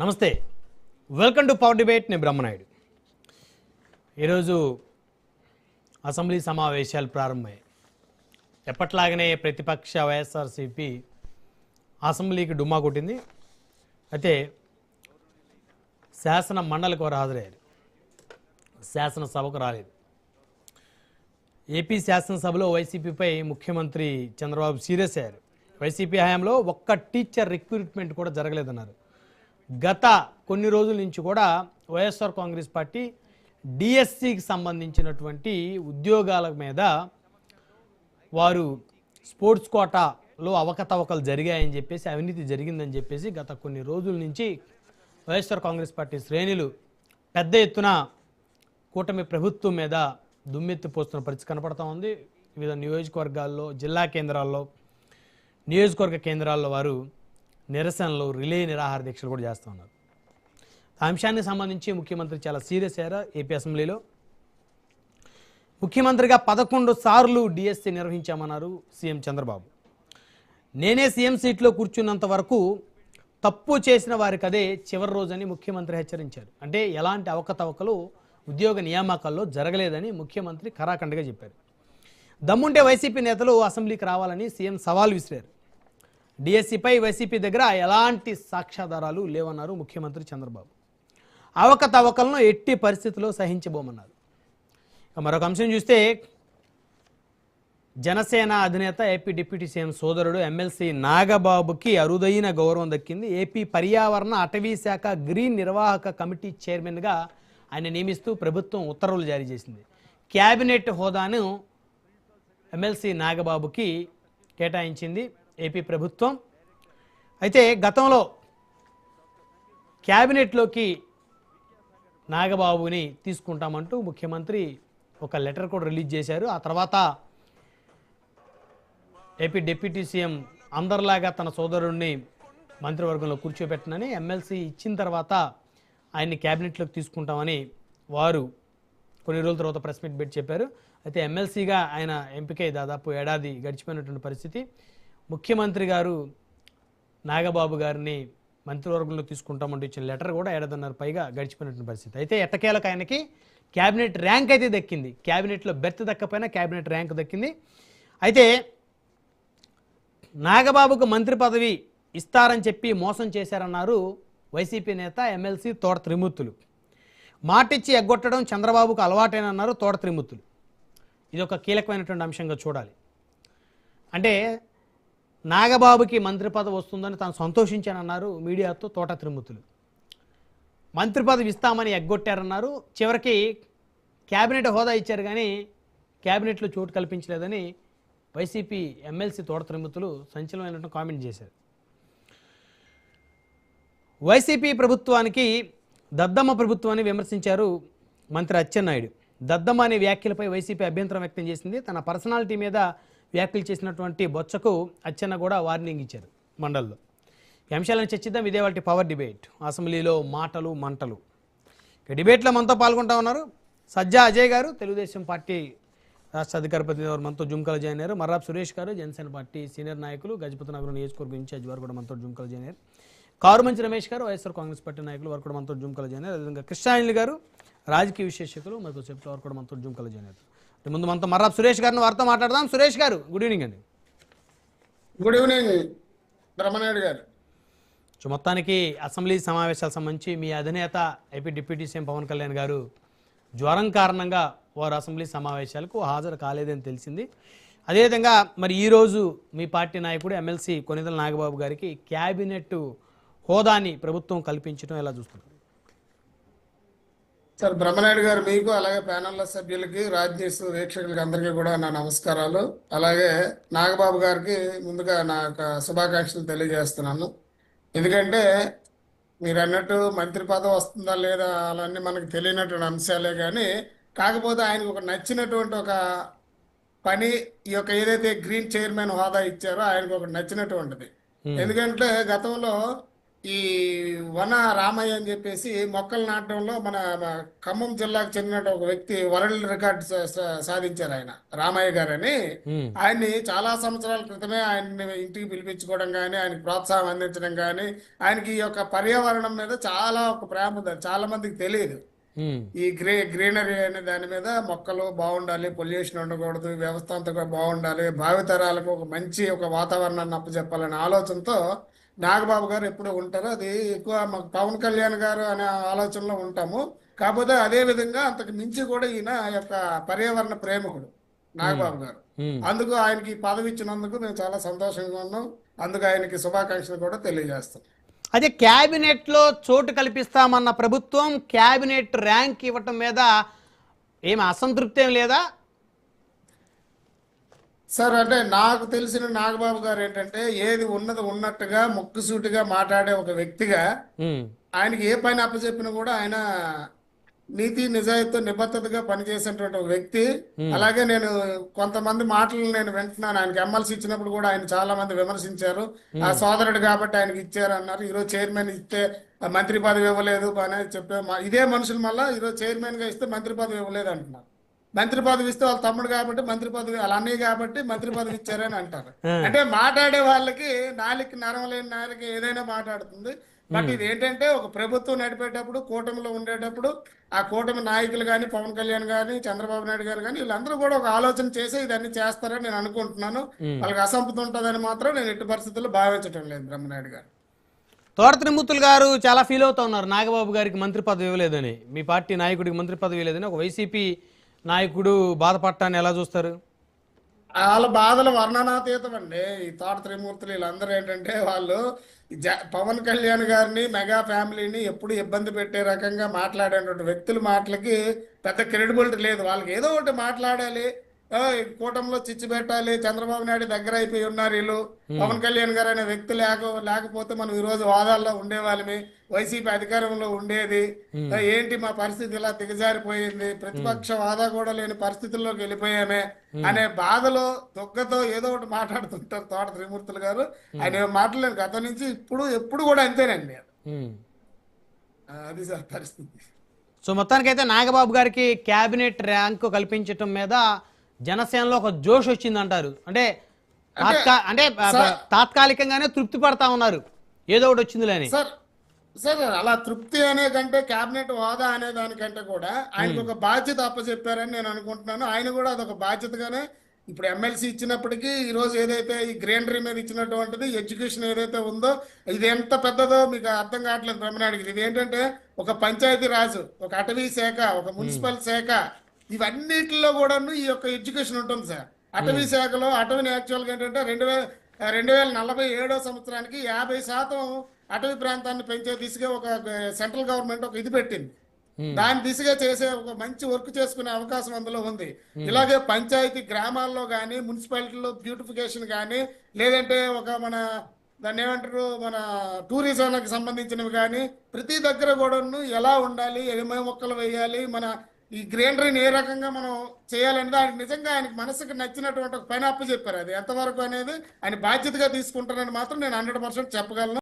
నమస్తే, welcome to power debate. నేను బ్రహ్మనాయుడు. ఈరోజు అసెంబ్లీ సమావేశాలు ప్రారంభమయ్యాయి. ఎప్పట్లాగనే ప్రతిపక్ష వైఎస్ఆర్సీపీ అసెంబ్లీకి డుమ్మా కొట్టింది. అయితే శాసన మండలికి వారు హాజరయ్యారు, శాసనసభకు రాలేదు. ఏపీ శాసనసభలో వైసీపీపై ముఖ్యమంత్రి చంద్రబాబు సీరియస్ అయ్యారు. వైసీపీ హయాంలో ఒక్క టీచర్ రిక్రూట్మెంట్ కూడా జరగలేదన్నారు. గత కొన్ని రోజుల నుంచి కూడా వైఎస్ఆర్ కాంగ్రెస్ పార్టీ డిఎస్సికి సంబంధించినటువంటి ఉద్యోగాల మీద వారు స్పోర్ట్స్ కోటాలో అవకతవకలు జరిగాయని చెప్పేసి, అవినీతి జరిగిందని చెప్పేసి గత కొన్ని రోజుల నుంచి వైఎస్ఆర్ కాంగ్రెస్ పార్టీ శ్రేణులు పెద్ద ఎత్తున కూటమి ప్రభుత్వం మీద దుమ్మెత్తిపోస్తున్న పరిస్థితి కనపడతా ఉంది. వివిధ నియోజకవర్గాల్లో, జిల్లా కేంద్రాల్లో, నియోజకవర్గ కేంద్రాల్లో వారు నిరసనలు, రిలే నిరాహార దీక్షలు కూడా చేస్తూ ఉన్నారు. ఆ అంశానికి సంబంధించి ముఖ్యమంత్రి చాలా సీరియస్ అయ్యారు. ఏపీ అసెంబ్లీలో ముఖ్యమంత్రిగా 11 సార్లు డిఎస్సి నిర్వహించామన్నారు సీఎం చంద్రబాబు. నేనే సీఎం సీట్లో కూర్చున్నంత వరకు తప్పు చేసిన వారికి అదే చివరి రోజని ముఖ్యమంత్రి హెచ్చరించారు. అంటే ఎలాంటి అవకతవకలు ఉద్యోగ నియామకాల్లో జరగలేదని ముఖ్యమంత్రి ఖరాఖండిగా చెప్పారు. దమ్ముంటే వైసీపీ నేతలు అసెంబ్లీకి రావాలని సీఎం సవాల్ విసిరారు. డిఎస్సిపై వైసీపీ దగ్గర ఎలాంటి సాక్ష్యాధారాలు లేవన్నారు ముఖ్యమంత్రి చంద్రబాబు. అవకతవకలను ఎట్టి పరిస్థితుల్లో సహించబోమన్నారు. మరొక అంశం చూస్తే, జనసేన అధినేత ఏపీ డిప్యూటీ సీఎం సోదరుడు ఎమ్మెల్సీ నాగబాబుకి అరుదైన గౌరవం దక్కింది. ఏపీ పర్యావరణ అటవీ శాఖ గ్రీన్ నిర్వాహక కమిటీ చైర్మన్గా ఆయన నియమిస్తూ ప్రభుత్వం ఉత్తర్వులు జారీ చేసింది. క్యాబినెట్ హోదాను ఎమ్మెల్సీ నాగబాబుకి కేటాయించింది ఏపీ ప్రభుత్వం. అయితే గతంలో క్యాబినెట్లోకి నాగబాబుని తీసుకుంటామంటూ ముఖ్యమంత్రి ఒక లెటర్ కూడా రిలీజ్ చేశారు. ఆ తర్వాత ఏపీ డిప్యూటీ సీఎం అందరిలాగా తన సోదరుడిని మంత్రివర్గంలో కూర్చోబెట్టనని, ఎమ్మెల్సీ ఇచ్చిన తర్వాత ఆయన్ని క్యాబినెట్లోకి తీసుకుంటామని వారు కొన్ని రోజుల తర్వాత ప్రెస్ మీట్ పెట్టి చెప్పారు. అయితే ఎమ్మెల్సీగా ఆయన ఎంపికై దాదాపు ఏడాది గడిచిపోయినటువంటి పరిస్థితి. ముఖ్యమంత్రి గారు నాగబాబు గారిని మంత్రివర్గంలో తీసుకుంటామంటూ ఇచ్చిన లెటర్ కూడా 1.5 పైగా గడిచిపోయినటువంటి పరిస్థితి. అయితే ఎట్టకేలకు ఆయనకి క్యాబినెట్ ర్యాంక్ అయితే దక్కింది. క్యాబినెట్లో బెర్త్ దక్కపోయినా క్యాబినెట్ ర్యాంక్ దక్కింది. అయితే నాగబాబుకు మంత్రి పదవి ఇస్తారని చెప్పి మోసం చేశారన్నారు వైసీపీ నేత ఎమ్మెల్సీ తోట త్రిమూర్తులు. మాటిచ్చి ఎగ్గొట్టడం చంద్రబాబుకు అలవాటేనన్నారు తోట త్రిమూర్తులు. ఇది ఒక కీలకమైనటువంటి అంశంగా చూడాలి. అంటే నాగబాబుకి మంత్రి పదవి వస్తుందని తాను సంతోషించానన్నారు మీడియాతో తోట త్రిమూర్తులు. మంత్రి పదవి ఇస్తామని ఎగ్గొట్టారన్నారు. చివరికి క్యాబినెట్ హోదా ఇచ్చారు కానీ క్యాబినెట్లో చోటు కల్పించలేదని వైసీపీ ఎమ్మెల్సీ తోట త్రిమూర్తులు సంచలనమైనటువంటి కామెంట్ చేశారు. వైసీపీ ప్రభుత్వానికి దద్దమ్మ ప్రభుత్వాన్ని విమర్శించారు మంత్రి అచ్చెన్నాయుడు. దద్దమ్మ అనే వ్యాఖ్యలపై వైసీపీ అభ్యంతరం వ్యక్తం చేసింది. తన పర్సనాలిటీ మీద వ్యాఖ్యలు చేసినటువంటి బొత్సకు అచ్చెన్న కూడా వార్నింగ్ ఇచ్చారు మండలిలో. ఈ అంశాలను చర్చిద్దాం. ఇదే వాటి పవర్ డిబేట్. అసెంబ్లీలో మాటలు మంటలు. డిబేట్లో మనతో పాల్గొంటా ఉన్నారు సజ్జా అజయ్ గారు, తెలుగుదేశం పార్టీ రాష్ట్ర అధికార ప్రతినిధి వారు మనతో జుమ్కలు జాయిన్ అయ్యారు. మర్రాబ్ సురేష్ గారు, జనసేన పార్టీ సీనియర్ నాయకులు, గజపతి నగరం నియోజకవర్గం ఇన్ఛార్జ్ వారు కూడా మనతో జుమ్కలు జాయిన్ అయ్యారు. కారుమంచి రమేష్ గారు, వైఎస్ఆర్ కాంగ్రెస్ పార్టీ నాయకులు వారు కూడా మనతో జుమ్కలు జాయిన్ అయ్యారు. అదేవిధంగా కృష్ణాయిల్ గారు, రాజకీయ విశేషకులు మనతో చెప్పిన వారు కూడా మనతో జుమ్కలు జాయిన్ అయ్యారు. ముందు మనతో మర్రాబ్ సురేష్ గారిని వారితో మాట్లాడదాం. సురేష్ గారు, గుడ్ ఈవినింగ్ అండి. గుడ్ ఈవినింగ్ బ్రహ్మనాయుడు గారు. సో మొత్తానికి అసెంబ్లీ సమావేశాలకు సంబంధించి మీ అధినేత AP deputy CM Pawan Kalyan గారు జ్వరం కారణంగా వారు అసెంబ్లీ సమావేశాలకు హాజరు కాలేదని తెలిసింది. అదేవిధంగా మరి ఈరోజు మీ పార్టీ నాయకుడు ఎమ్మెల్సీ కొనిదెల నాగబాబు గారికి క్యాబినెట్ హోదాని ప్రభుత్వం కల్పించడం ఎలా చూస్తున్నారు? సార్ బ్రహ్మనాయుడు గారు, మీకు అలాగే ప్యానెల్ సభ్యులకి, రాజ్యస్ వీక్షకులకి అందరికీ కూడా నా నమస్కారాలు. అలాగే నాగబాబు గారికి ముందుగా నా యొక్క శుభాకాంక్షలు తెలియజేస్తున్నాను. ఎందుకంటే మీరు అన్నట్టు మంత్రి పదవి వస్తుందా లేదా అలాన్నీ మనకు తెలియనటువంటి అంశాలే, కానీ కాకపోతే ఆయనకు ఒక నచ్చినటువంటి ఒక పని, ఈ యొక్క ఏదైతే గ్రీన్ చైర్మన్ హోదా ఇచ్చారో ఆయనకు ఒక నచ్చినటువంటిది. ఎందుకంటే గతంలో ఈ వన రామయ్య అని చెప్పేసి మొక్కలు నాటడంలో మన ఖమ్మం జిల్లాకు చెందిన ఒక వ్యక్తి వరల్డ్ రికార్డ్ సాధించారు ఆయన రామయ్య గారని. ఉమ్, ఆయన్ని చాలా సంవత్సరాల క్రితమే ఆయన్ని ఇంటికి పిలిపించుకోవడం కానీ ఆయనకి ప్రోత్సాహం అందించడం కానీ ఆయనకి ఈ యొక్క పర్యావరణం మీద చాలా ఒక ప్రేమ ఉంది. అది చాలా మందికి తెలియదు. ఉమ్, ఈ గ్రీనరీ అనే దాని మీద మొక్కలు బాగుండాలి, పొల్యూషన్ ఉండకూడదు, వ్యవస్థ అంతా కూడా బాగుండాలి, భావితరాలకు ఒక మంచి ఒక వాతావరణాన్ని అప్పచెప్పాలనే ఆలోచనతో నాగబాబు గారు ఎప్పుడు ఉంటారో అది ఎక్కువ మాకు పవన్ కళ్యాణ్ గారు అనే ఆలోచనలో ఉంటాము. కాకపోతే అదే విధంగా అంతకు మించి కూడా ఈయన యొక్క పర్యావరణ ప్రేమికుడు నాగబాబు గారు. ఉమ్. అందుకు ఆయనకి ఈ పదవి ఇచ్చినందుకు మేము చాలా సంతోషంగా ఉన్నాం. అందుకు ఆయనకి శుభాకాంక్షలు కూడా తెలియజేస్తాం. అదే క్యాబినెట్లో చోటు కల్పిస్తామన్న ప్రభుత్వం క్యాబినెట్ ర్యాంక్ ఇవ్వటం మీద ఏమి అసంతృప్తి ఏం లేదా? సార్ అంటే నాకు తెలిసిన నాగబాబు గారు ఏంటంటే ఏది ఉన్నది ఉన్నట్టుగా ముక్కుసూటిగా మాట్లాడే ఒక వ్యక్తిగా ఉమ్, ఆయనకి ఏ పని అప్పచెప్పినా కూడా ఆయన నీతి నిజాయితీతో నిబద్ధతగా పనిచేసేటువంటి ఒక వ్యక్తి. అలాగే నేను కొంతమంది మాటలు నేను వింటున్నాను. ఆయనకి ఎమ్మెల్సీ ఇచ్చినప్పుడు కూడా ఆయన చాలా మంది విమర్శించారు. ఆ సోదరుడు కాబట్టి ఆయనకి ఇచ్చారు అన్నారు. ఈరోజు చైర్మన్ ఇస్తే ఆ మంత్రి పదవి ఇవ్వలేదు అనేది చెప్పే ఇదే మనుషులు మళ్ళీ ఈరోజు చైర్మన్ గా ఇస్తే మంత్రి పదవి ఇవ్వలేదు అంటున్నారు. మంత్రి పదవి ఇస్తే వాళ్ళ తమ్ముడు కాబట్టి మంత్రి పదవి, వాళ్ళ అన్నయ్య కాబట్టి మంత్రి పదవి ఇచ్చారని అంటారు. అంటే మాట్లాడే వాళ్ళకి నాలుగు నరం లేని నాలుగు ఏదైనా మాట్లాడుతుంది. బట్ ఇది ఏంటంటే ఒక ప్రభుత్వం నడిపేటప్పుడు కూటమిలో ఉండేటప్పుడు ఆ కూటమి నాయకులు కానీ పవన్ కళ్యాణ్ గాని చంద్రబాబు నాయుడు గారు కానీ వీళ్ళందరూ కూడా ఒక ఆలోచన చేసి ఇదన్నీ చేస్తారని నేను అనుకుంటున్నాను. వాళ్ళకి అసంపతి ఉంటుందని మాత్రం నేను ఎట్టి పరిస్థితుల్లో భావించడం లేదు. బ్రహ్మనాయుడు గారు, తోట త్రిమూర్తులు గారు చాలా ఫీల్ అవుతా ఉన్నారు నాగబాబు గారికి మంత్రి పదవి ఇవ్వలేదని, మీ పార్టీ నాయకుడికి మంత్రి పదవి ఇవ్వలేదని. ఒక వైసీపీ నాయకుడు బాధపడటాన్ని ఎలా చూస్తారు? వాళ్ళ బాధలు వర్ణనాతీతం అండి. ఈ తోట త్రిమూర్తులు వీళ్ళందరూ ఏంటంటే వాళ్ళు పవన్ కళ్యాణ్ గారిని మెగా ఫ్యామిలీని ఎప్పుడు ఇబ్బంది పెట్టే రకంగా మాట్లాడేటువంటి వ్యక్తుల మాటలకి పెద్ద క్రెడిబిలిటీ లేదు. వాళ్ళకి ఏదో ఒకటి మాట్లాడాలి, ఈ కూటమిలో చిచ్చు పెట్టాలి, చంద్రబాబు నాయుడు దగ్గర అయిపోయి ఉన్నారు వీళ్ళు, పవన్ కళ్యాణ్ గారు అనే వ్యక్తి లేకపోతే మనం ఈ రోజు హోదాల్లో ఉండేవాళ్ళమి, వైసీపీ అధికారంలో ఉండేది, ఏంటి మా పరిస్థితి ఇలా దిగజారిపోయింది, ప్రతిపక్ష హోదా కూడా లేని పరిస్థితుల్లోకి వెళ్ళిపోయామే అనే బాధలో దుఃఖతో ఏదో ఒకటి మాట్లాడుతుంటారు తోట త్రిమూర్తులు గారు. ఆయన మాట్లాడలేను గతం నుంచి ఎప్పుడు కూడా అంతేనండి. అది సార్ పరిస్థితి. సో మొత్తానికైతే నాగబాబు గారికి క్యాబినెట్ ర్యాంకు కల్పించటం మీద జనసేనలో ఒక జోష్ వచ్చిందంటారు. అంటే తాత్కాలికంగానే తృప్తి పడతా ఉన్నారు, ఏదో ఒకటి వచ్చిందిలే అని. సార్ సార్ అలా తృప్తి అనే కంటే క్యాబినెట్ హోదా అనే దానికంటే కూడా ఆయనకు ఒక బాధ్యత అప్పచెప్పారని నేను అనుకుంటున్నాను. ఆయన కూడా అదొక బాధ్యతగానే ఇప్పుడు ఎమ్మెల్సీ ఇచ్చినప్పటికీ ఈ రోజు ఏదైతే ఈ గ్రీనరీ మీద ఇచ్చినటువంటిది ఎడ్యుకేషన్ ఏదైతే ఉందో ఇది ఎంత పెద్దదో మీకు అర్థం కావట్లేదు బ్రహ్మనాయుడికి. ఇది ఏంటంటే ఒక పంచాయతీ రాజు, ఒక అటవీ శాఖ, ఒక మున్సిపల్ శాఖ, ఇవన్నిటిలో కూడా ఈ యొక్క ఎడ్యుకేషన్ ఉంటుంది సార్. అటవీ శాఖలో అటవీని యాక్చువల్గా ఏంటంటే 2047 సంవత్సరానికి 50% అటవీ ప్రాంతాన్ని పెంచే దిశగా ఒక సెంట్రల్ గవర్నమెంట్ ఒక ఇది పెట్టింది. దాని దిశగా చేసే ఒక మంచి వర్క్ చేసుకునే అవకాశం అందులో ఉంది. ఇలాగే పంచాయతీ గ్రామాల్లో కానీ మున్సిపాలిటీలో బ్యూటిఫికేషన్ కానీ లేదంటే ఒక మన దాన్ని ఏమంటారు మన టూరిజంకి సంబంధించినవి కానీ ప్రతి దగ్గర కూడా ఎలా ఉండాలి, ఏమేమి మొక్కలు వేయాలి, మన ఈ గ్రీనరీని ఏ రకంగా మనం చేయాలనేది ఆయన నిజంగా ఆయనకి మనసుకు నచ్చినటువంటి ఒక పని అప్పు చెప్పారు. అది ఎంతవరకు అనేది ఆయన బాధ్యతగా తీసుకుంటారని మాత్రం నేను 100% చెప్పగలను.